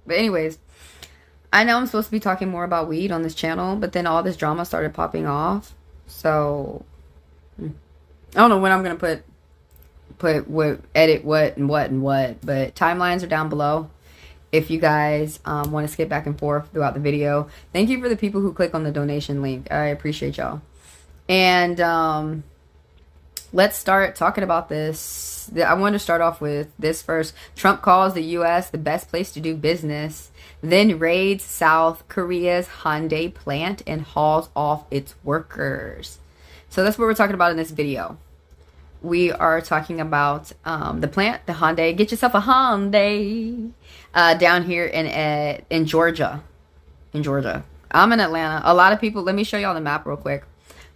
But anyways, I know I'm supposed to be talking more about weed on this channel, but then all this drama started popping off. So I don't know when I'm gonna put what, edit what and what and what, but timelines are down below if you guys want to skip back and forth throughout the video. Thank you for the people who click on the donation link. I appreciate y'all. And let's start talking about this. I want to start off with this first. Trump calls the U.S. the best place to do business, then raids South Korea's Hyundai plant and hauls off its workers. So that's what we're talking about in this video. We are talking about the plant, the Hyundai. Get yourself a Hyundai down here in Georgia. In Georgia. I'm in Atlanta. A lot of people, let me show y'all the map real quick.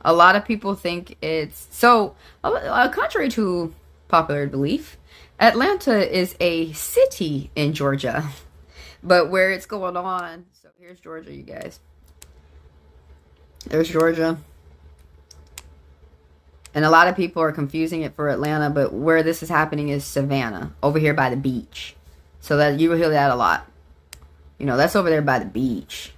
A lot of people think it's, so contrary to popular belief, Atlanta is a city in Georgia. But where it's going on, so here's Georgia, you guys. There's Georgia. And a lot of people are confusing it for Atlanta, but where this is happening is Savannah, over here by the beach. So that you will hear that a lot. You know, that's over there by the beach.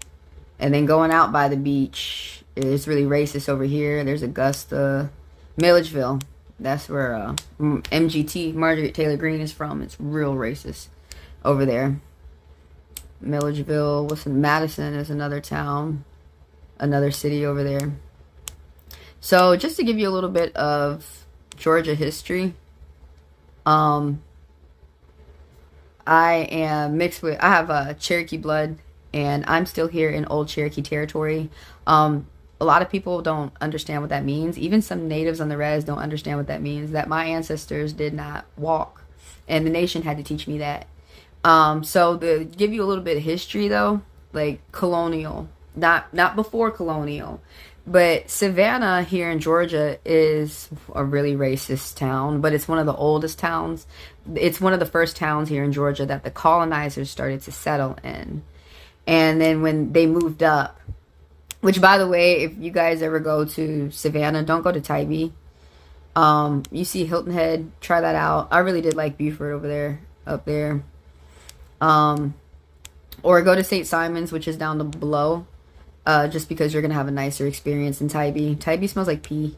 And then going out by the beach is really racist over here. There's Augusta, Milledgeville. That's where MGT, Marjorie Taylor Greene, is from. It's real racist over there. Milledgeville, what's in Madison is another town, another city over there. So just to give you a little bit of Georgia history, I am mixed with, I have Cherokee blood, and I'm still here in old Cherokee territory. A lot of people don't understand what that means. Even some natives on the res don't understand what that means, that my ancestors did not walk, and the nation had to teach me that. So to give you a little bit of history though, like colonial, not before colonial, but Savannah here in Georgia is a really racist town, but it's one of the oldest towns. It's one of the first towns here in Georgia that the colonizers started to settle in. And then when they moved up, which by the way, if you guys ever go to Savannah, don't go to Tybee. You see Hilton Head, try that out. I really did like Buford over there, up there. Or go to St. Simon's, which is down below. Just because you're going to have a nicer experience in Tybee. Tybee smells like pee.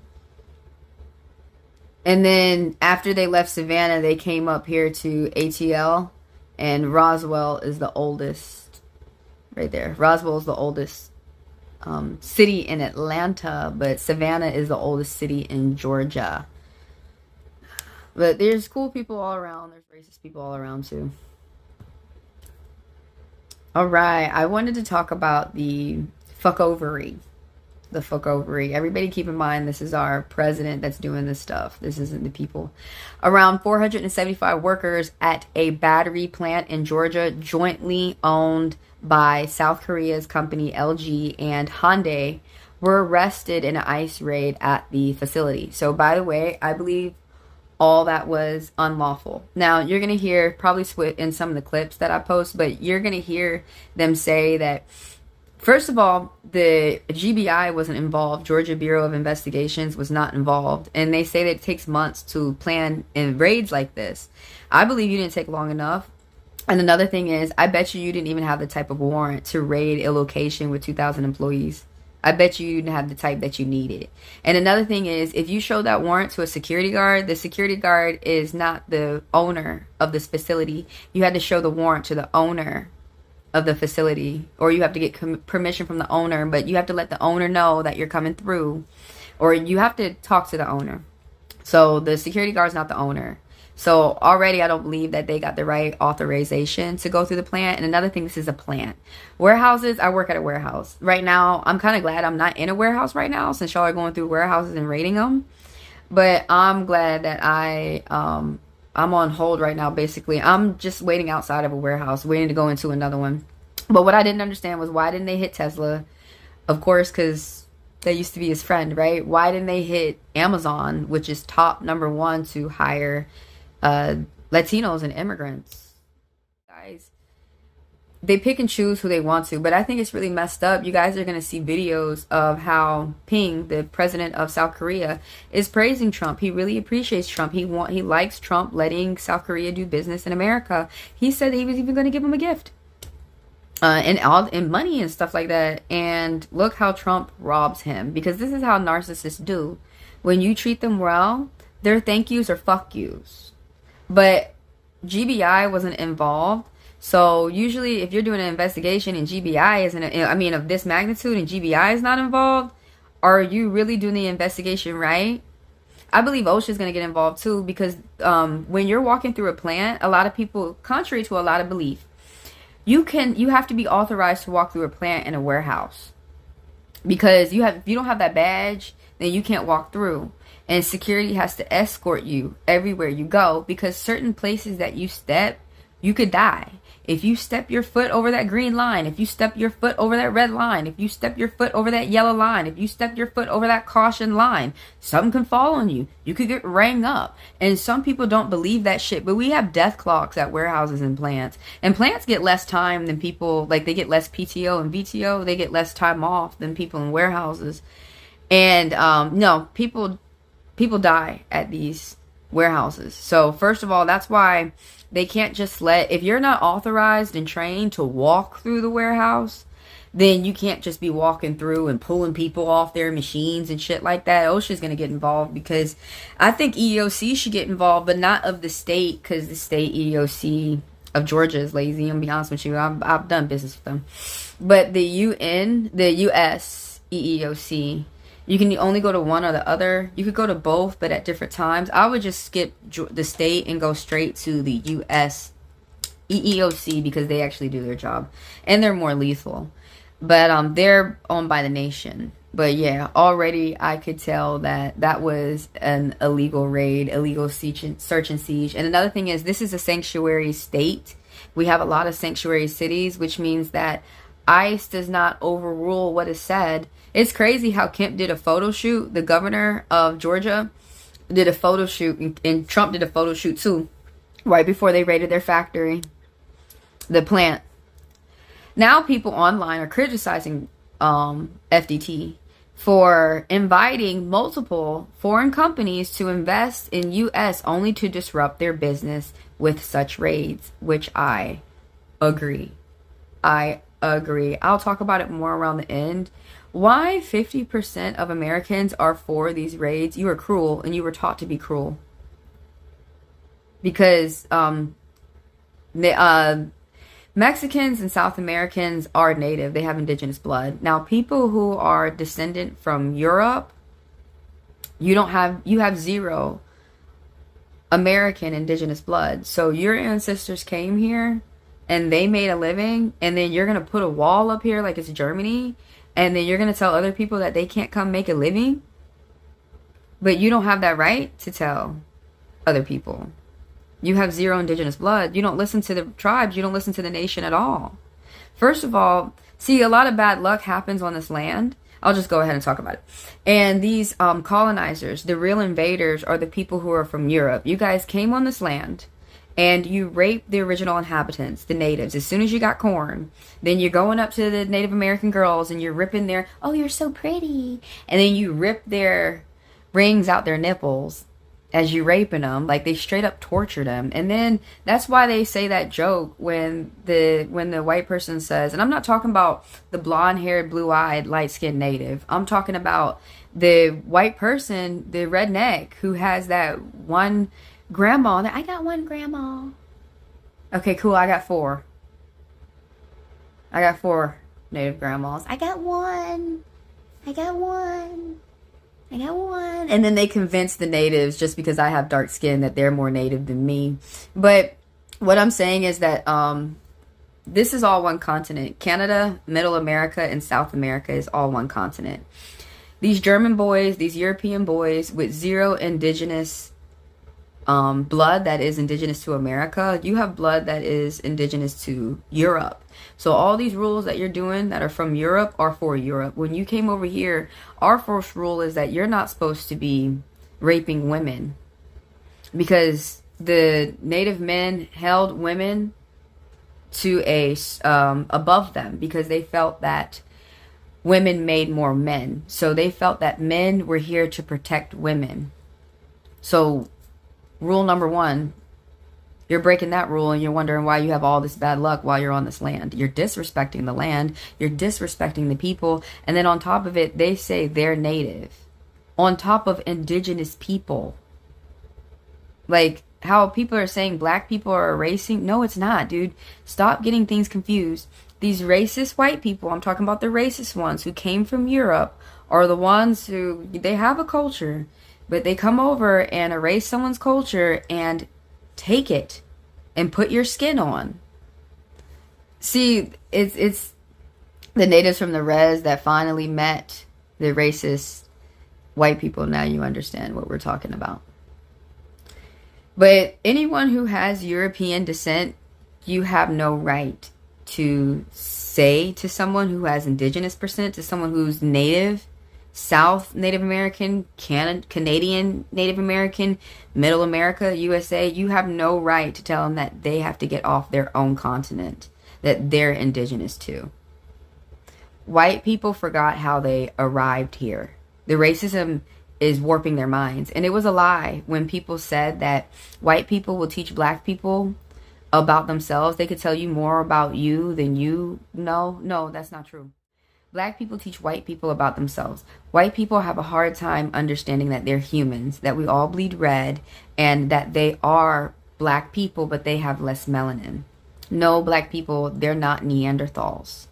And then after they left Savannah, they came up here to ATL. And Roswell is the oldest. Right there. Roswell is the oldest city in Atlanta. But Savannah is the oldest city in Georgia. But there's cool people all around. There's racist people all around too. Alright, I wanted to talk about the fuckovery. The fuckovery. Everybody keep in mind, this is our president that's doing this stuff. This isn't the people. Around 475 workers at a battery plant in Georgia, jointly owned by South Korea's company LG and Hyundai, were arrested in an ICE raid at the facility. So, by the way, I believe all that was unlawful. Now, you're going to hear, probably in some of the clips that I post, but you're going to hear them say that, first of all, the GBI wasn't involved. Georgia Bureau of Investigations was not involved. And they say that it takes months to plan in raids like this. I believe you didn't take long enough. And another thing is, I bet you didn't even have the type of warrant to raid a location with 2,000 employees. I bet you didn't have the type that you needed. And another thing is, if you show that warrant to a security guard, the security guard is not the owner of this facility. You had to show the warrant to the owner of the facility, or you have to get permission from the owner, but you have to let the owner know that you're coming through, or you have to talk to the owner. So the security guard is not the owner. So already I don't believe that they got the right authorization to go through the plant. And another thing, this is a plant. Warehouses, I work at a warehouse. Right now, I'm kind of glad I'm not in a warehouse right now, since y'all are going through warehouses and raiding them. But I'm glad that I'm on hold right now, basically. I'm just waiting outside of a warehouse, waiting to go into another one. But what I didn't understand was, why didn't they hit Tesla? Of course, because they used to be his friend, right? Why didn't they hit Amazon, which is top #1 to hire Latinos and immigrants? Guys, they pick and choose who they want to, but I think it's really messed up. You guys are going to see videos of how Ping, the president of South Korea, is praising Trump. He really appreciates Trump. He likes Trump letting South Korea do business in America. He said he was even going to give him a gift. and money and stuff like that. And look how Trump robs him, because this is how narcissists do. When you treat them well, their thank yous are fuck yous. But GBI wasn't involved. So usually if you're doing an investigation and GBI isn't, of this magnitude and GBI is not involved, are you really doing the investigation right? I believe OSHA is going to get involved too, because when you're walking through a plant, a lot of people, contrary to a lot of belief, you have to be authorized to walk through a plant in a warehouse, because if you don't have that badge, then you can't walk through, and security has to escort you everywhere you go, because certain places that you step, you could die. If you step your foot over that green line, if you step your foot over that red line, if you step your foot over that yellow line, if you step your foot over that caution line, something can fall on you. You could get rang up. And some people don't believe that shit, but we have death clocks at warehouses and plants. And plants get less time than people, like they get less PTO and VTO. They get less time off than people in warehouses. And no, people die at these warehouses. So first of all, that's why they can't just if you're not authorized and trained to walk through the warehouse, then you can't just be walking through and pulling people off their machines and shit like that. OSHA's going to get involved, because I think EEOC should get involved, but not of the state, because the state EEOC of Georgia is lazy. I'm going to be honest with you. I've done business with them. But the US EEOC, you can only go to one or the other. You could go to both, but at different times. I would just skip the state and go straight to the US EEOC, because they actually do their job. And they're more lethal. But they're owned by the nation. But yeah, already I could tell that was an illegal raid, illegal search and siege. And another thing is, this is a sanctuary state. We have a lot of sanctuary cities, which means that ICE does not overrule what is said. It's crazy how Kemp did a photo shoot. The governor of Georgia did a photo shoot, and Trump did a photo shoot too, right before they raided their factory, the plant. Now people online are criticizing FDT for inviting multiple foreign companies to invest in U.S. only to disrupt their business with such raids, which I agree. I'll talk about it more around the end. Why 50% of Americans are for these raids? You are cruel, and you were taught to be cruel. Because Mexicans and South Americans are native. They have indigenous blood. Now, people who are descendant from Europe, you have zero American indigenous blood. So your ancestors came here and they made a living, and then you're going to put a wall up here like it's Germany, and then you're going to tell other people that they can't come make a living? But you don't have that right to tell other people. You have zero indigenous blood. You don't listen to the tribes. You don't listen to the nation at all. First of all, see, a lot of bad luck happens on this land. I'll just go ahead and talk about it. And these colonizers, the real invaders, are the people who are from Europe. You guys came on this land, and you rape the original inhabitants, the natives. As soon as you got corn, then you're going up to the Native American girls and you're ripping their, oh, you're so pretty. And then you rip their rings out their nipples as you raping them. Like, they straight up torture them. And then that's why they say that joke when the white person says, and I'm not talking about the blonde-haired, blue-eyed, light-skinned native. I'm talking about the white person, the redneck, who has that one grandma. I got one grandma. Okay, cool. I got four native grandmas. I got one. And then they convince the natives, just because I have dark skin, that they're more native than me. But what I'm saying is that this is all one continent. Canada, Middle America, and South America is all one continent. These German boys, these European boys with zero indigenous blood that is indigenous to America, you have blood that is indigenous to Europe. So all these rules that you're doing that are from Europe are for Europe. When you came over here, our first rule is that you're not supposed to be raping women, because the native men held women to above them, because they felt that women made more men. So they felt that men were here to protect women. So rule number one You're breaking that rule and you're wondering why you have all this bad luck while you're on this land. You're disrespecting the land. You're disrespecting the people. And then on top of it, they say they're native. On top of indigenous people. Like how people are saying black people are erasing. No, it's not, dude. Stop getting things confused. These racist white people, I'm talking about the racist ones who came from Europe, are the ones who, they have a culture, but they come over and erase someone's culture and take it and put your skin on. See, it's the natives from the res that finally met the racist white people. Now you understand what we're talking about. But anyone who has European descent, you have no right to say to someone who has indigenous percent, to someone who's native, South Native American, Canadian Native American, Middle America, USA, you have no right to tell them that they have to get off their own continent, that they're indigenous too. White people forgot how they arrived here. The racism is warping their minds. And it was a lie when people said that white people will teach black people about themselves. They could tell you more about you than you know. No, that's not true. Black people teach white people about themselves. White people have a hard time understanding that they're humans, that we all bleed red, and that they are black people, but they have less melanin. No, black people, they're not Neanderthals.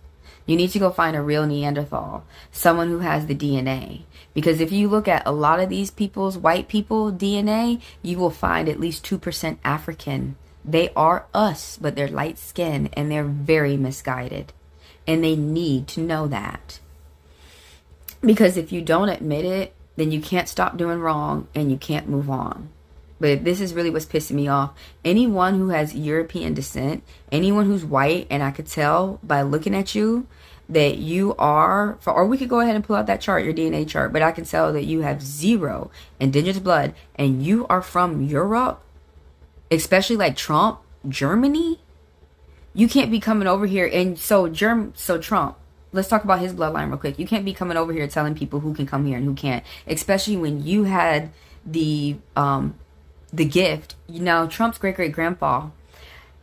You need to go find a real Neanderthal, someone who has the DNA. Because if you look at a lot of these people's, white people, DNA, you will find at least 2% African. They are us, but they're light skinned and they're very misguided. And they need to know that. Because if you don't admit it, then you can't stop doing wrong and you can't move on. But this is really what's pissing me off. Anyone who has European descent, anyone who's white, and I could tell by looking at you that you are, or we could go ahead and pull out that chart, your DNA chart, but I can tell that you have 0 indigenous blood and you are from Europe, especially like Trump, Germany. You can't be coming over here and so Trump, let's talk about his bloodline real quick. You can't be coming over here telling people who can come here and who can't, especially when you had the gift. You know, Trump's great-great-grandpa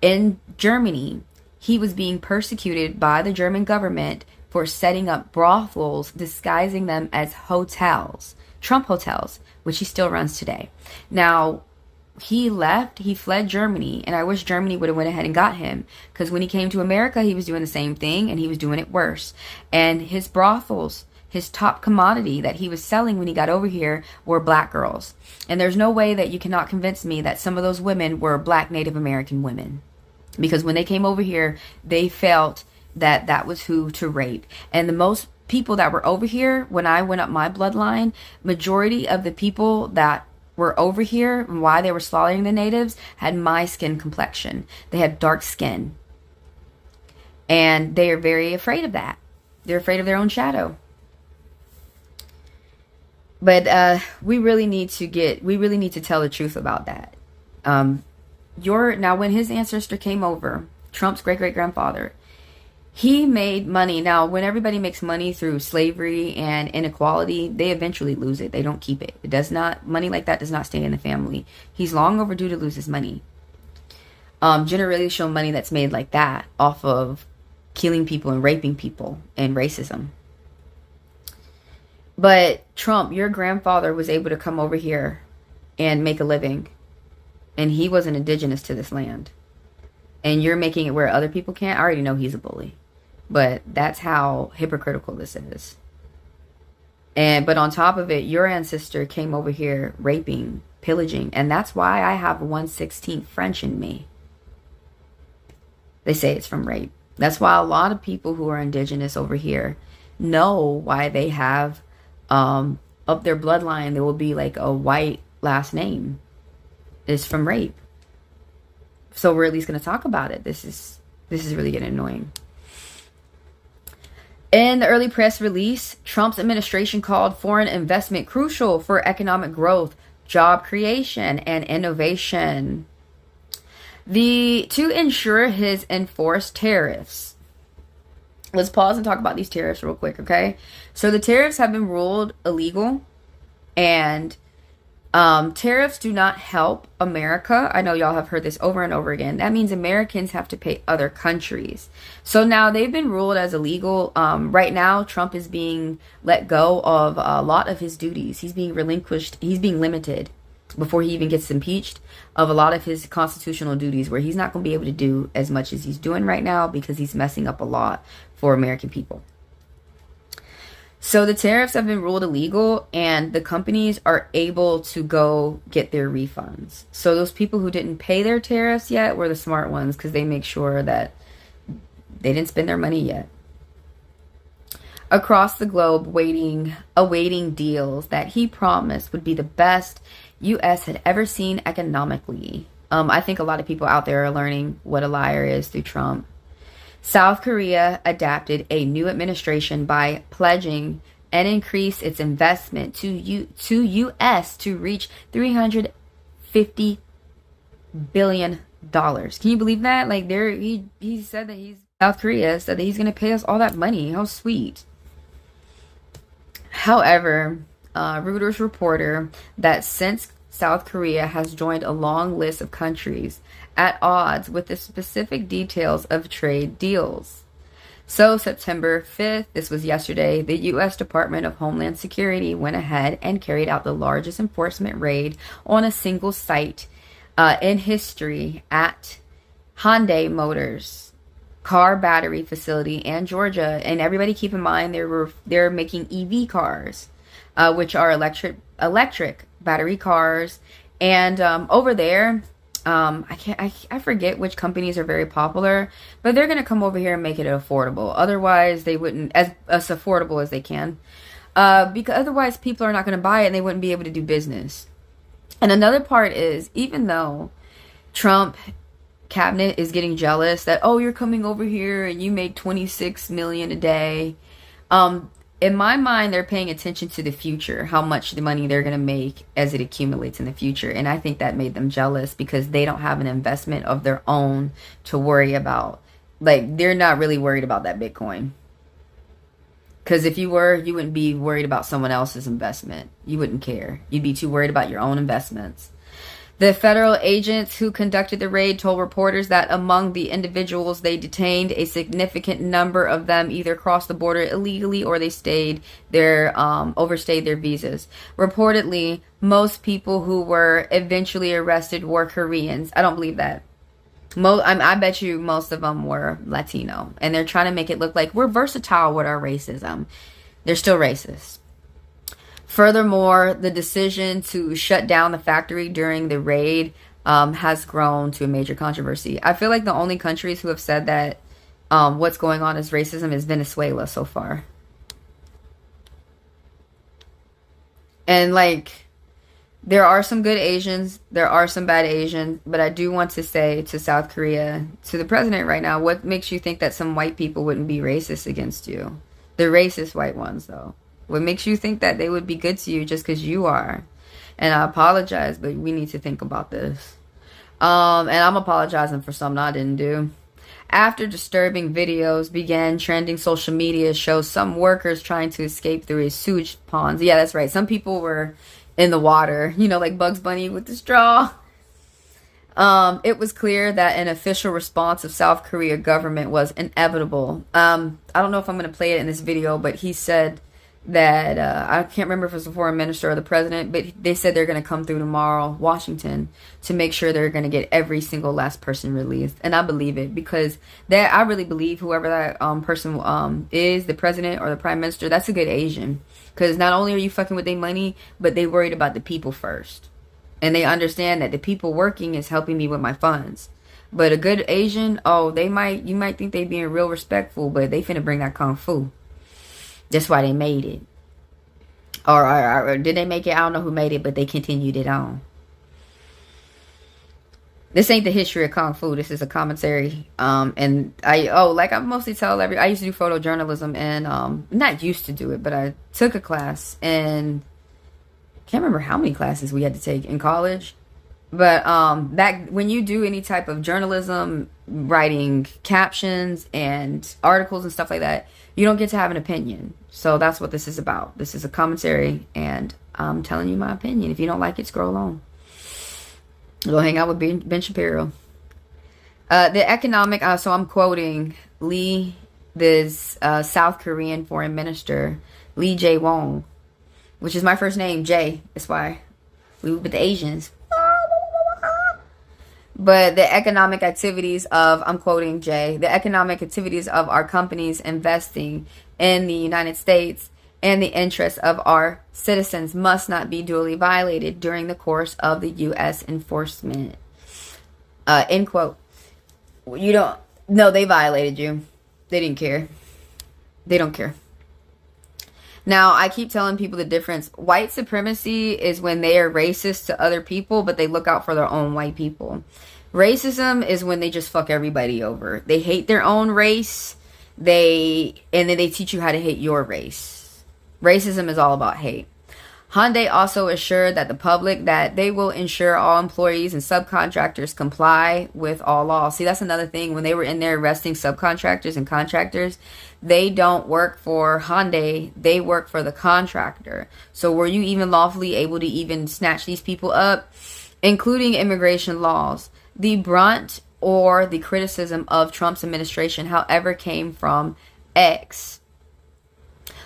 in Germany, he was being persecuted by the German government for setting up brothels, disguising them as hotels, Trump hotels, which he still runs today. Now, he fled Germany, and I wish Germany would have went ahead and got him, because when he came to America, he was doing the same thing, and he was doing it worse. And his brothels, his top commodity that he was selling when he got over here were black girls. And there's no way that you cannot convince me that some of those women were black Native American women. Because when they came over here, they felt that that was who to rape. And the most people that were over here, when I went up my bloodline, majority of the people that were over here and why they were slaughtering the natives had my skin complexion. They had dark skin. And they are very afraid of that. They're afraid of their own shadow. But we really need to tell the truth about that. Now, when his ancestor came over, Trump's great-great-grandfather, he made money. Now, when everybody makes money through slavery and inequality, they eventually lose it. They don't keep it. Money like that does not stay in the family. He's long overdue to lose his money. Generational money that's made like that off of killing people and raping people and racism. But Trump, your grandfather was able to come over here and make a living. And he wasn't indigenous to this land. And you're making it where other people can't. I already know he's a bully. But that's how hypocritical this is. But on top of it, your ancestor came over here raping, pillaging. And that's why I have 1/16 French in me. They say it's from rape. That's why a lot of people who are indigenous over here know why they have up their bloodline, there will be like a white last name. It's from rape. So we're at least going to talk about it. This is really getting annoying. In the early press release, Trump's administration called foreign investment crucial for economic growth, job creation, and innovation. To ensure his enforced tariffs. Let's pause and talk about these tariffs real quick, okay? So the tariffs have been ruled illegal, and Tariffs do not help America. I know y'all have heard this over and over again. That means Americans have to pay other countries. So now they've been ruled as illegal. Right now, Trump is being let go of a lot of his duties. He's being relinquished. He's being limited before he even gets impeached of a lot of his constitutional duties, where he's not going to be able to do as much as he's doing right now because he's messing up a lot for American people. So the tariffs have been ruled illegal, and the companies are able to go get their refunds. So those people who didn't pay their tariffs yet were the smart ones, because they make sure that they didn't spend their money yet. Across the globe, awaiting deals that he promised would be the best U.S. had ever seen economically. I think a lot of people out there are learning what a liar is through Trump. South Korea adapted a new administration by pledging and increase its investment to U.S. to reach $350 billion. Can you believe that? Like, he said that South Korea said that he's going to pay us all that money. How sweet. However, Reuters reporter that since South Korea has joined a long list of countries at odds with the specific details of trade deals. So September 5th, this was yesterday, the U.S. Department of Homeland Security went ahead and carried out the largest enforcement raid on a single site in history at Hyundai Motors car battery facility in Georgia. And everybody keep in mind they're making EV cars, which are electric battery cars. And over there, I forget which companies are very popular, but they're going to come over here and make it affordable. Otherwise, they wouldn't, as affordable as they can, because otherwise people are not going to buy it and they wouldn't be able to do business. And another part is, even though Trump cabinet is getting jealous that, oh, you're coming over here and you make 26 million a day, in my mind, they're paying attention to the future, how much the money they're going to make as it accumulates in the future. And I think that made them jealous because they don't have an investment of their own to worry about. Like, they're not really worried about that Bitcoin. Because if you were, you wouldn't be worried about someone else's investment. You wouldn't care. You'd be too worried about your own investments. The federal agents who conducted the raid told reporters that among the individuals they detained, a significant number of them either crossed the border illegally or they overstayed their visas. Reportedly, most people who were eventually arrested were Koreans. I don't believe that. I bet you most of them were Latino. And they're trying to make it look like we're versatile with our racism. They're still racist. Furthermore, the decision to shut down the factory during the raid has grown to a major controversy. I feel like the only countries who have said that what's going on is racism is Venezuela so far. And like, there are some good Asians, there are some bad Asians, but I do want to say to South Korea, to the president right now, what makes you think that some white people wouldn't be racist against you? The racist white ones, though. What makes you think that they would be good to you just because you are? And I apologize, but we need to think about this. And I'm apologizing for something I didn't do. After disturbing videos began trending, social media shows some workers trying to escape through a sewage ponds. Yeah, that's right. Some people were in the water, you know, like Bugs Bunny with the straw. It was clear that an official response of South Korea government was inevitable. I don't know if I'm going to play it in this video, but he said that I can't remember if it was the foreign minister or the president, but they said they're going to come through tomorrow, Washington, to make sure they're going to get every single last person released. And I believe it, because I really believe whoever that person is, the president or the prime minister, that's a good Asian. Because not only are you fucking with their money, but they worried about the people first. And they understand that the people working is helping me with my funds. But a good Asian, you might think they being real respectful, but they finna bring that kung fu. That's why they made it. Or did they make it? I don't know who made it, but they continued it on. This ain't the history of Kung Fu. This is a commentary. And I mostly tell I used to do photojournalism, and not used to do it, but I took a class, and can't remember how many classes we had to take in college. But when you do any type of journalism, writing captions and articles and stuff like that, you don't get to have an opinion. So that's what this is about. This is a commentary, and I'm telling you my opinion. If you don't like it, scroll on. Go hang out with Ben Shapiro. The economic, so I'm quoting Lee, this South Korean foreign minister, Lee-Jae Woong, which is my first name, Jay. That's why we with the Asians. But the economic activities of, I'm quoting Jay, the economic activities of our companies investing in the United States and the interests of our citizens must not be duly violated during the course of the U.S. enforcement. End quote. You don't, no, they violated you. They didn't care. They don't care. Now, I keep telling people the difference. White supremacy is when they are racist to other people, but they look out for their own white people. Racism is when they just fuck everybody over. They hate their own race, and then they teach you how to hate your race. Racism is all about hate. Hyundai also assured that the public that they will ensure all employees and subcontractors comply with all laws. See, that's another thing. When they were in there arresting subcontractors and contractors, they don't work for Hyundai. They work for the contractor. So were you even lawfully able to even snatch these people up? Including immigration laws. The brunt or the criticism of Trump's administration, however, came from X.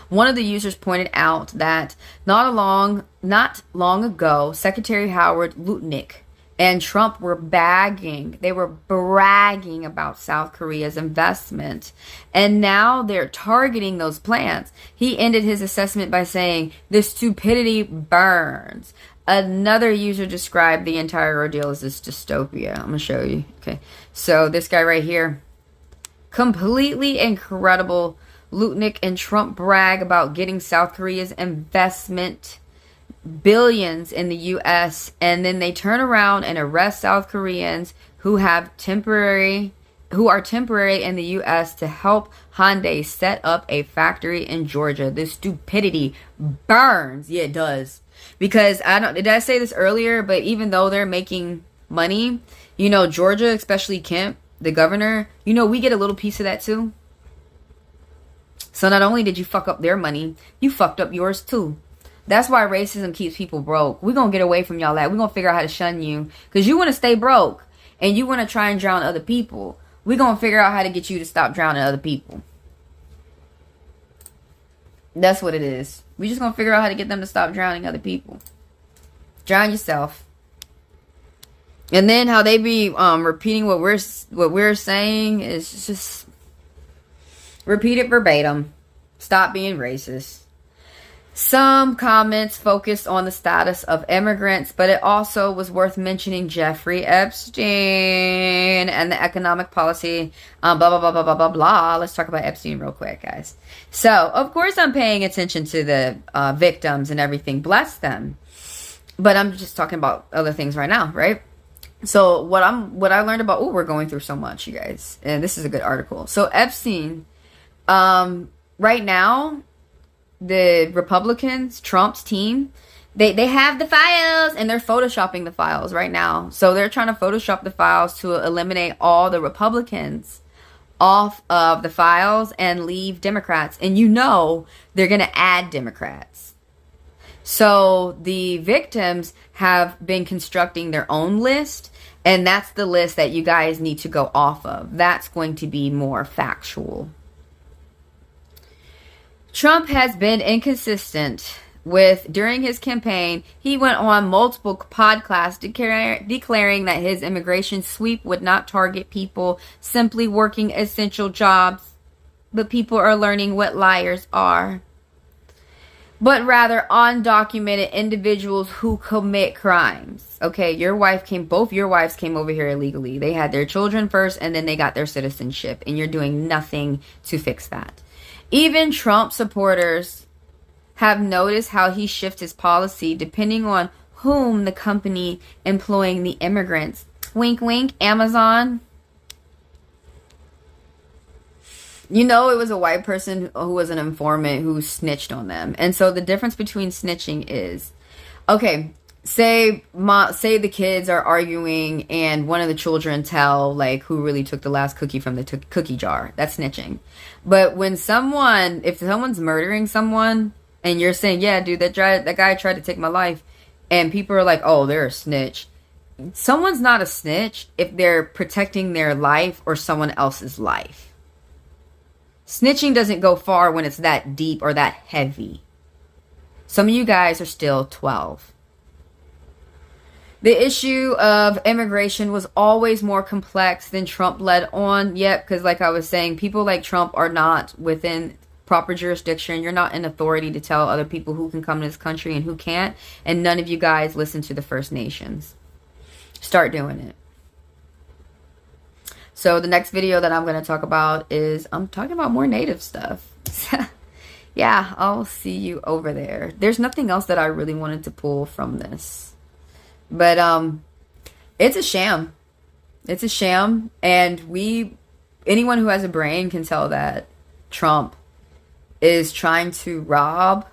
One of the users pointed out that not long ago, Secretary Howard Lutnick and Trump were bragging about South Korea's investment. And now they're targeting those plants. He ended his assessment by saying, "The stupidity burns." Another user described the entire ordeal as this dystopia. I'm going to show you. Okay. So this guy right here, completely incredible. Lutnick and Trump brag about getting South Korea's investment, billions in the U.S., and then they turn around and arrest South Koreans who are temporary in the U.S. to help Hyundai set up a factory in Georgia. This stupidity burns. Yeah, it does. Because did I say this earlier? But even though they're making money, Georgia, especially Kemp, the governor, we get a little piece of that too. So not only did you fuck up their money, you fucked up yours too. That's why racism keeps people broke. We're going to get away from y'all that. We're going to figure out how to shun you. Because you want to stay broke. And you want to try and drown other people. We're going to figure out how to get you to stop drowning other people. That's what it is. We're just going to figure out how to get them to stop drowning other people. Drown yourself. And then how they be repeating what we're saying is just... repeat it verbatim. Stop being racist. Some comments focused on the status of immigrants, but it also was worth mentioning Jeffrey Epstein and the economic policy, blah, blah, blah, blah, blah, blah, blah. Let's talk about Epstein real quick, guys. So, of course, I'm paying attention to the victims and everything. Bless them. But I'm just talking about other things right now, right? So, what I learned about, we're going through so much, you guys. And this is a good article. So, Epstein... right now, the Republicans, Trump's team, they have the files and they're photoshopping the files right now. So they're trying to photoshop the files to eliminate all the Republicans off of the files and leave Democrats. And they're going to add Democrats. So the victims have been constructing their own list. And that's the list that you guys need to go off of. That's going to be more factual. Trump has been inconsistent during his campaign. He went on multiple podcasts declaring that his immigration sweep would not target people simply working essential jobs. But people are learning what liars are. But rather undocumented individuals who commit crimes. Okay, both your wives came over here illegally. They had their children first and then they got their citizenship. And you're doing nothing to fix that. Even Trump supporters have noticed how he shifts his policy depending on whom the company employing the immigrants. Wink, wink, Amazon. It was a white person who was an informant who snitched on them. And so the difference between snitching is, okay, say the kids are arguing and one of the children tell who really took the last cookie from the cookie jar. That's snitching. But if someone's murdering someone and you're saying, yeah, dude, that guy tried to take my life, and people are like, oh, they're a snitch. Someone's not a snitch if they're protecting their life or someone else's life. Snitching doesn't go far when it's that deep or that heavy. Some of you guys are still 12. The issue of immigration was always more complex than Trump led on. Yet, because like I was saying, people like Trump are not within proper jurisdiction. You're not in authority to tell other people who can come to this country and who can't. And none of you guys listen to the First Nations. Start doing it. So the next video that I'm going to talk about is, I'm talking about more native stuff. Yeah, I'll see you over there. There's nothing else that I really wanted to pull from this. But it's a sham. It's a sham. And anyone who has a brain can tell that Trump is trying to rob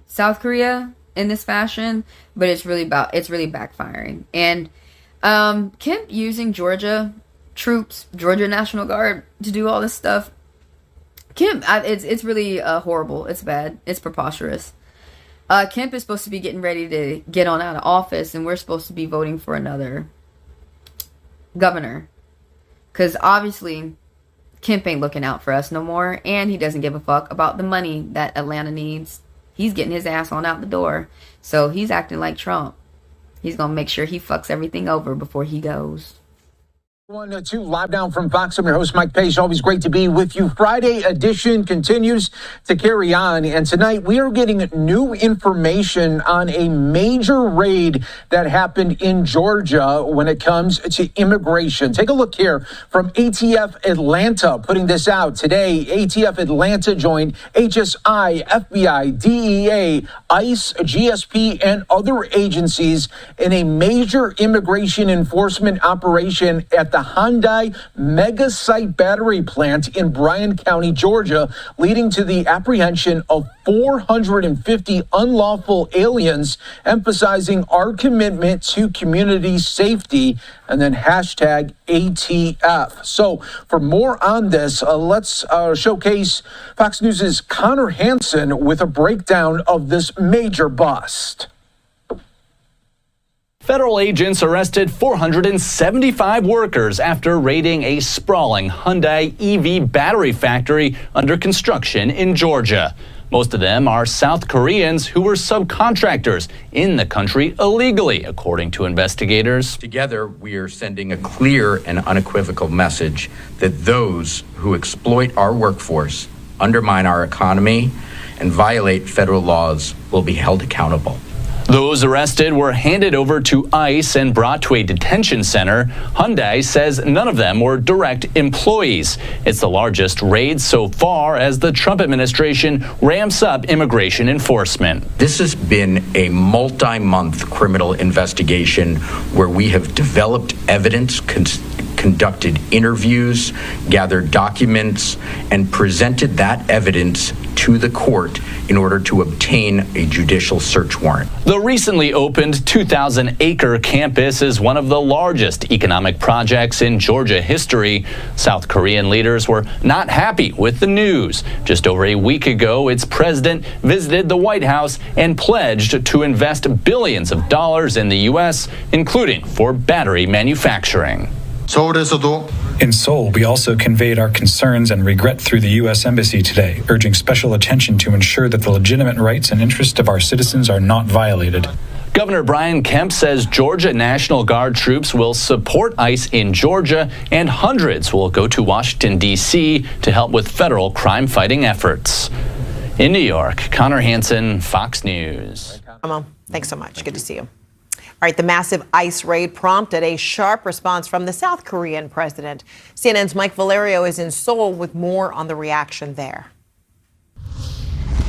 South Korea in this fashion, but it's really backfiring. And Kemp using Georgia troops, Georgia National Guard, to do all this stuff. Kemp, it's really horrible. It's bad. It's preposterous. Kemp is supposed to be getting ready to get on out of office, and we're supposed to be voting for another governor. Because obviously, Kemp ain't looking out for us no more, and he doesn't give a fuck about the money that Atlanta needs. He's getting his ass on out the door. So he's acting like Trump. He's going to make sure he fucks everything over before he goes. 1-2 live down from Fox. I'm your host, Mike Page. Always great to be with you. Friday edition continues to carry on. And tonight we are getting new information on a major raid that happened in Georgia when it comes to immigration. Take a look here from ATF Atlanta putting this out today. ATF Atlanta joined HSI, FBI, DEA, ICE, GSP, and other agencies in a major immigration enforcement operation at the Hyundai mega site battery plant in Bryan County, Georgia, leading to the apprehension of 450 unlawful aliens, emphasizing our commitment to community safety, and then hashtag ATF. So for more on this, let's showcase Fox News' Connor Hansen with a breakdown of this major bust. Federal agents arrested 475 workers after raiding a sprawling Hyundai EV battery factory under construction in Georgia. Most of them are South Koreans who were subcontractors in the country illegally, according to investigators. Together, we are sending a clear and unequivocal message that those who exploit our workforce, undermine our economy, and violate federal laws will be held accountable. Those arrested were handed over to ICE and brought to a detention center. Hyundai says none of them were direct employees. It's the largest raid so far as the Trump administration ramps up immigration enforcement. This has been a multi-month criminal investigation where we have developed evidence, conducted interviews, gathered documents, and presented that evidence to the court in order to obtain a judicial search warrant. The recently opened 2,000-acre campus is one of the largest economic projects in Georgia history. South Korean leaders were not happy with the news. Just over a week ago, its president visited the White House and pledged to invest billions of dollars in the U.S., including for battery manufacturing. In Seoul, we also conveyed our concerns and regret through the U.S. Embassy today, urging special attention to ensure that the legitimate rights and interests of our citizens are not violated. Governor Brian Kemp says Georgia National Guard troops will support ICE in Georgia, and hundreds will go to Washington, D.C. to help with federal crime-fighting efforts. In New York, Connor Hansen, Fox News. Thanks so much. Good to see you. All right, the massive ICE raid prompted a sharp response from the South Korean president. CNN's Mike Valerio is in Seoul with more on the reaction there.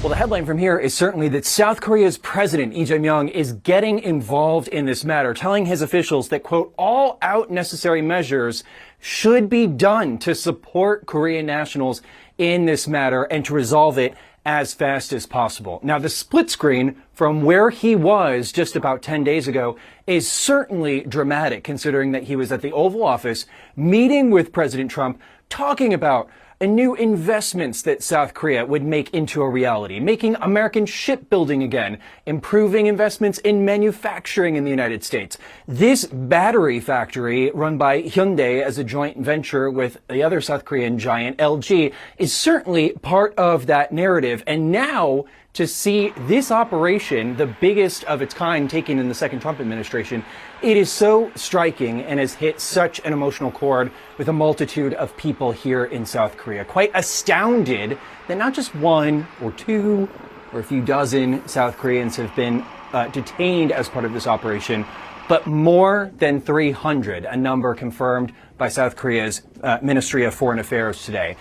Well, the headline from here is certainly that South Korea's president, Lee-Jae is getting involved in this matter, telling his officials that, quote, all out necessary measures should be done to support Korean nationals in this matter and to resolve it as fast as possible. Now, the split screen from where he was just about 10 days ago is certainly dramatic, considering that he was at the Oval Office meeting with President Trump, talking about and new investments that South Korea would make into a reality, making American shipbuilding again, improving investments in manufacturing in the United States. This battery factory, run by Hyundai as a joint venture with the other South Korean giant, LG, is certainly part of that narrative. And now, to see this operation, the biggest of its kind taken in the second Trump administration, it is so striking and has hit such an emotional chord with a multitude of people here in South Korea. Quite astounded that not just one or two or a few dozen South Koreans have been detained as part of this operation, but more than 300, a number confirmed by South Korea's Ministry of Foreign Affairs today.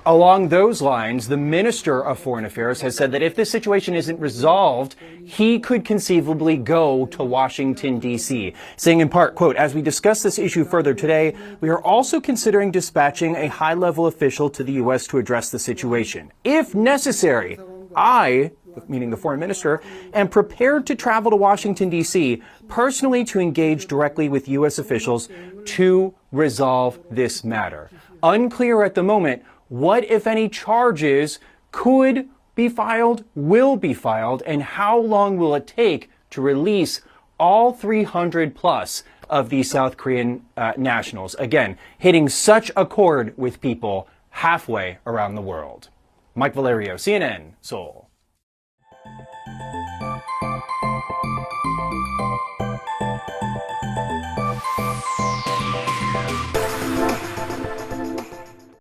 Along those lines, the Minister of Foreign Affairs has said that if this situation isn't resolved, he could conceivably go to Washington, D.C., saying in part, quote, "As we discuss this issue further today, we are also considering dispatching a high-level official to the U.S. to address the situation. If necessary, I," meaning the foreign minister, "am prepared to travel to Washington, D.C., personally to engage directly with U.S. officials to resolve this matter." Unclear at the moment what, if any, charges could be filed, will be filed, and how long will it take to release all 300 plus of these South Korean nationals. Again, hitting such a chord with people halfway around the world. Mike Valerio, CNN, Seoul.